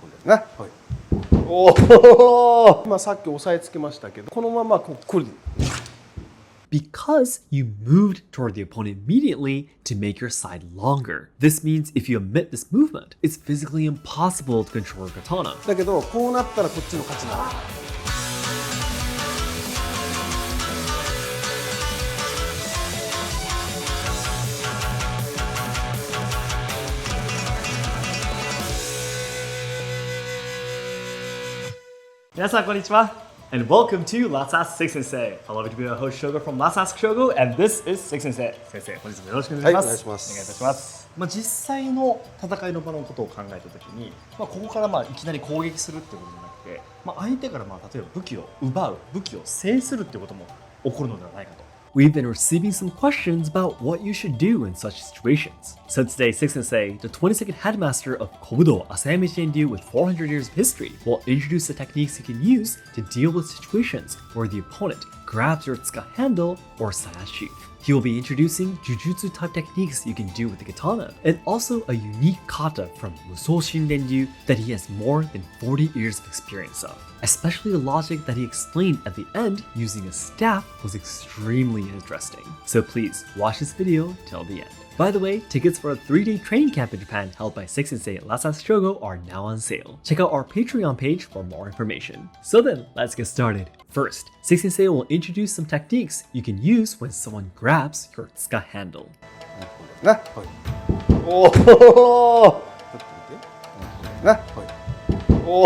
これね。はい。おお。まあさっき押さえつけましたけど、このままこう来る。Because you moved toward the opponent immediately to make your side longer. This means if you omit this movement, it's physically impossible to control your katana. だけどこうなったらこっちの勝ちなの。皆さんこんにちは and welcome to Let's Ask Seki Sensei. Hello, to be your host Shogo from Let's Ask Shogo, and this is Seki Sensei. 先生、本日もよろしくお願いします。はい、お願いします。お願いいたします。実際の戦いの場のことを考えたときに、ここからいきなり攻撃するってことじゃなくて、相手から例えば武器を奪う、武器を制するってことも起こるのではないかと。We've been receiving some questions about what you should do in such situations. So today, Seki Sensei, the 22nd headmaster of Kobudo, Asayama Ichiden with 400 years of history, will introduce the techniques you can use to deal with situations where the opponent grabs your tsuka handle or saya sheath. He will be introducing jujutsu type techniques you can do with the katana, and also a unique kata from Musou Shinrenryu that he has more than 40 years of experience of. Especially the logic that he explained at the end using a staff was extremely interesting. So please watch this video till the end. By the way, tickets for a 3-day training camp in Japan held by Seki Sensei at Let's Ask Shogo are now on sale. Check out our Patreon page for more information. So then, let's get started. First, Seki Sensei will introduce some techniques you can use when someone grabs your tsuka handle. ね。はい。おお。ちょっと見て。ね。はい。お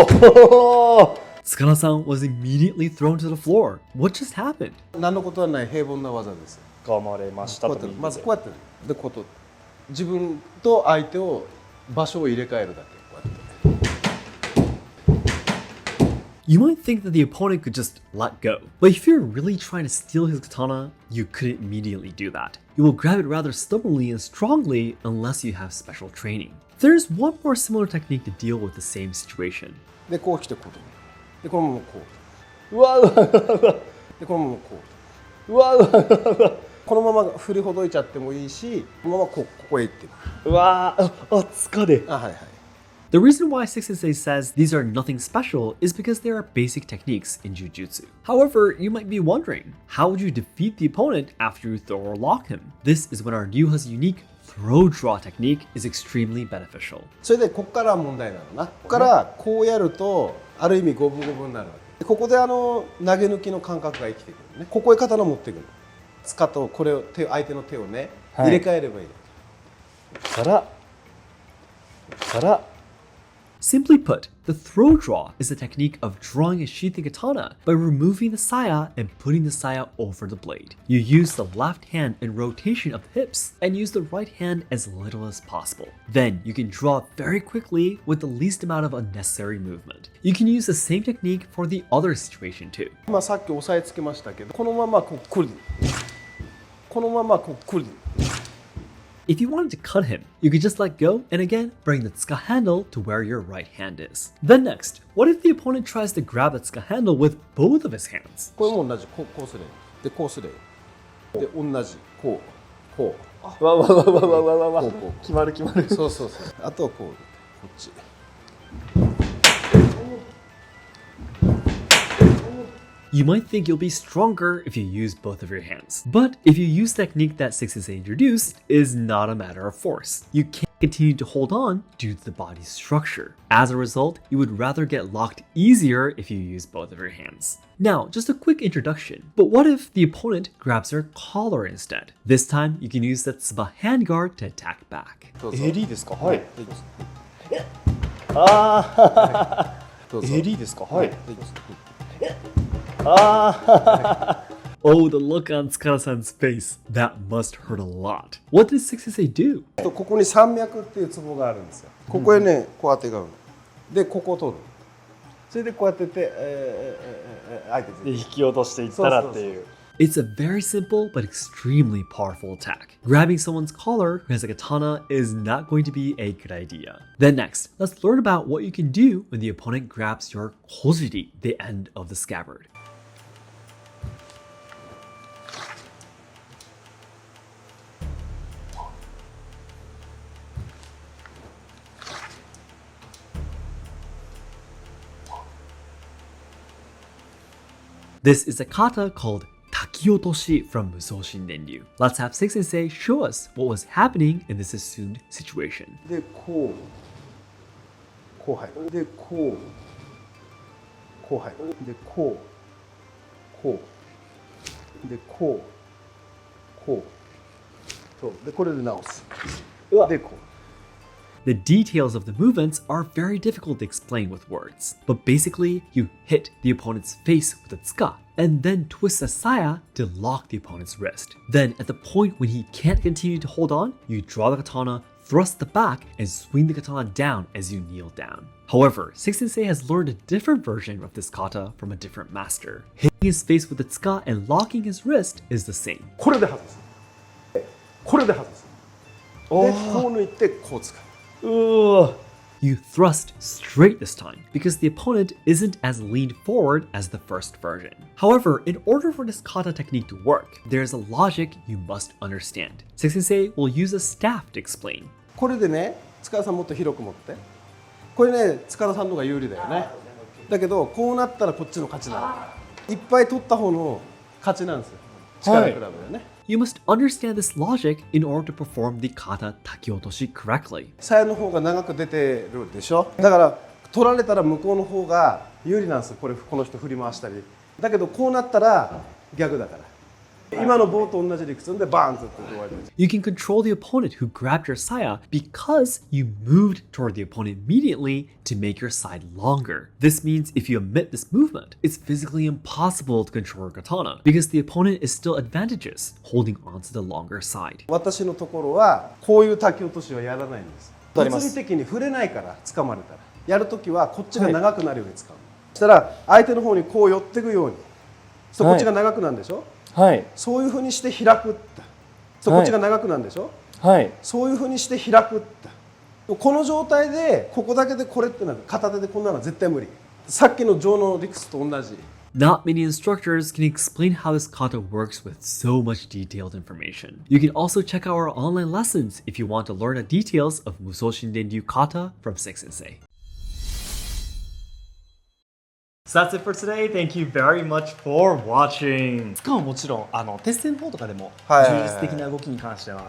お。Tsukana-san was immediately thrown to the floor. What just happened? 何のことはない平凡な技です。噛まれましたと。まずこうやってでこと自分と相手を場所を入れ替えるだけ。こうやって。You might think that the opponent could just let go, but if you're really trying to steal his katana, you couldn't immediately do that. You will grab it rather stubbornly and strongly unless you have special training. There's one more similar technique to deal with the same situation. でこう来てこうでこのままこう。うわうわうわうわ。でこのままこう。うわうわうわうわ。このまま振りほどいちゃってもいいし、このままここへ行ってる。うわー、疲れ。あ、はいはい。The reason why Seki Sensei says these are nothing special is because they are basic techniques in jujutsu. However, you might be wondering, how would you defeat the opponent after you throw or lock him? This is when our Ryuha's unique throw draw technique is extremely beneficial. それでここから問題なのな。ここからこうやるとある意味五分五分になるわけ。ここで投げ抜きの感覚が生きてくるね。ここへ刀持ってくる。つかとこれを相手の手をね、入れ替えればいい。から。Simply put, the throw draw is a technique of drawing a sheathing katana by removing the saya and putting the saya over the blade. You use the left hand in rotation of the hips and use the right hand as little as possible. Then you can draw very quickly with the least amount of unnecessary movement. You can use the same technique for the other situation too. 今さっき押さえつけましたけど、このままこう来る。このままこう来る。If you wanted to cut him, you could just let go and again bring the tsuka handle to where your right hand is. Then next, what if the opponent tries to grab the tsuka handle with both of his hands? これも同じ。こうすれ。でこうすれ。で同じ。こう。わわ。こう。決まる。そう。あとはこう。こっち。You might think you'll be stronger if you use both of your hands. But if you use the technique that Seki Sensei introduced, it is not a matter of force. You can't continue to hold on due to the body's structure. As a result, you would rather get locked easier if you use both of your hands. Now, just a quick introduction, but what if the opponent grabs your collar instead? This time, you can use the tsuba handguard to attack back. 襟ですか？はい。襟ですか？はい。Oh, the look on Tsukara-san's face. That must hurt a lot. What did Seki Sensei do? ここに山脈っていうツボがあるんですよ。ここへね、こう当てがある。で、ここを取る。それでこうやって相手で引き落としていったらっていう。It's a very simple but extremely powerful attack. Grabbing someone's collar who has a katana is not going to be a good idea. Then next, let's learn about what you can do when the opponent grabs your hojiri, the end of the scabbard. This is a kata called Takiotoshi from Musou Shindenryu. Let's have Seki Sensei show us what was happening in this assumed situation. でこうこう入るでこうこう入るでこうこうでこうこうそうでこれで直すでこう The details of the movements are very difficult to explain with words, but basically you hit the opponent's face with a tsuka and then twist a saya to lock the opponent's wrist. Then at the point when he can't continue to hold on, you draw the katana, thrust the back, and swing the katana down as you kneel down. However, Seki Sensei has learned a different version of this kata from a different master. Hitting his face with the tsuka and locking his wrist is the same. これで外すこれで外すでこう抜いてこう使う You thrust straight this time because the opponent isn't as leaned forward as the first version. However, in order for this kata technique to work, there's a logic you must understand. Seki Sensei will use a staff to explain. これでね塚田さんもっと広く持ってこれね塚田さんの方が有利だよねだけどこうなったらこっちの勝ちなのいっぱい取った方の勝ちなんですよ力比べだよね You must understand this logic in order to perform the kata takiotoshi correctly. 鞘の方が長く出てるでしょだから取られたら向こうの方が有利なんですよこの人振り回したりだけどこうなったら逆だから今の棒と同じ理屈でバーンとって終わりです You can control the opponent who grabbed your saya because you moved toward the opponent immediately to make your side longer. This means if you omit this movement, it's physically impossible to control your katana because the opponent is still advantageous holding onto the longer side. 私のところはこういう滝落としはやらないんですわかります物理的に触れないから掴まれたらやるときはこっちが長くなるように使う、そしたら相手の方にこう寄っていくようにそうこっちが長くなるんでしょ、はいそういうふうにして開くってそうこっちが長くなるんでしょ、はいそういうふうにして開くってこの状態でここだけでこれってなんか片手でこんなのは絶対無理さっきの情の理屈と同じ Not many instructors can explain how this kata works with so much detailed information. You can also check out our online lessons if you want to learn the details of Musou Shindenryu kata from Seki Sensei. So that's it for today. Thank you very much for watching. しかももちろんテストの方とかでもはい充実的な動きに関しては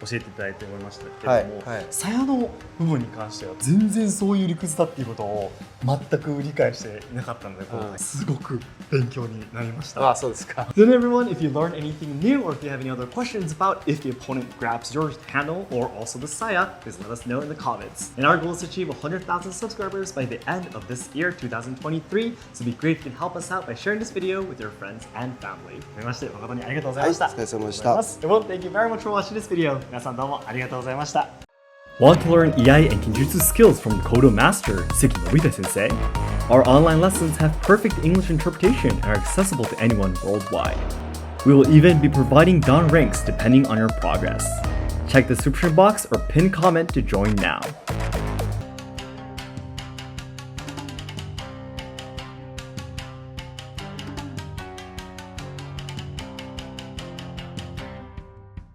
教えていただいておりましたけれども、はいはい鞘の部分に関しては全然そういう理屈だっていうことを全く理解していなかったので、すごく勉強になりました。あ、そうですか Then everyone, if you learned anything new or if you have any other questions about if the opponent grabs your handle or also the saya, please let us know in the comments. And our goal is to achieve 100,000 subscribers by the end of this year, 2023. So it'd be great if you can help us out by sharing this video with your friends and family. というまして誠にありがとうございました。はい、お疲れ様でした。Well, thank you very much for watching this video. 皆さんどうもありがとうございました。Want to learn Iai and kenjutsu skills from the Kobudo master, Seki Sensei? Our online lessons have perfect English interpretation and are accessible to anyone worldwide. We will even be providing down ranks depending on your progress. Check the description box or pinned comment to join now.